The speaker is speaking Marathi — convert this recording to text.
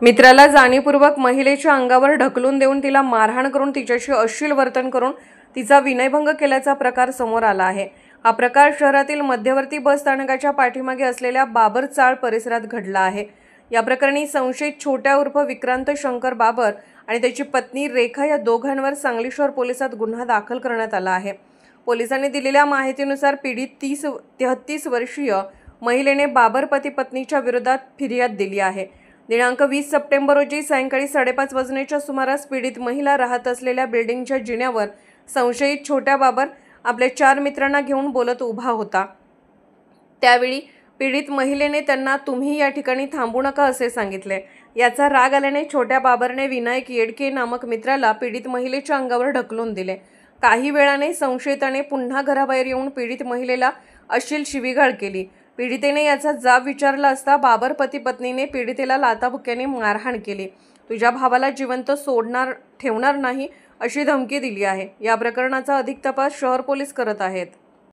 मित्राला जाणीवपूर्वक महिलेच्या अंगावर ढकलून देऊन तिला मारहाण करून तिच्याशी अश्लील वर्तन करून तिचा विनयभंग केल्याचा प्रकार समोर आला आहे। हा प्रकार शहरातील मध्यवर्ती बस स्थानकाच्या पाठीमागे असलेल्या बाबर चाळ परिसरात घडला आहे। या प्रकरणी संशयित छोट्या उर्फ विक्रांत शंकर बाबर आणि त्याची पत्नी रेखा या दोघांवर सांगली शहर पोलिसात गुन्हा दाखल करण्यात आला आहे। पोलिसांनी दिलेल्या माहितीनुसार पीडित 33 वर्षीय महिलेने बाबर पती पत्नीच्या विरोधात फिर्याद दिली आहे। दिनांक 20 सप्टेंबर रोजी सायंकाळी 5:30 वाजण्याच्या सुमारास पीडित महिला राहत असलेल्या बिल्डिंगच्या जिन्यावर संशयित छोट्या बाबर आपल्या 4 मित्रांना घेऊन बोलत उभा होता। त्यावेळी पीडित महिलेने त्यांना तुम्ही या ठिकाणी थांबू नका असे सांगितले। याचा राग आल्याने छोट्या बाबरने विनायक येडके नामक मित्राला पीडित महिलेच्या अंगावर ढकलून दिले। काही वेळाने संशयिताने पुन्हा घराबाहेर येऊन पीडित महिलेला अश्लील शिवीगाळ केली। पीडितेने याचा जाब विचारला असता बाबर पती पत्नीने पीडितेला लाथाबुक्क्याने मारहाण केली। तुझ्या भावाला जिवंत ठेवणार नाही अशी धमकी दिली आहे। या प्रकरणाचा अधिक तपास शहर पोलीस करत आहेत।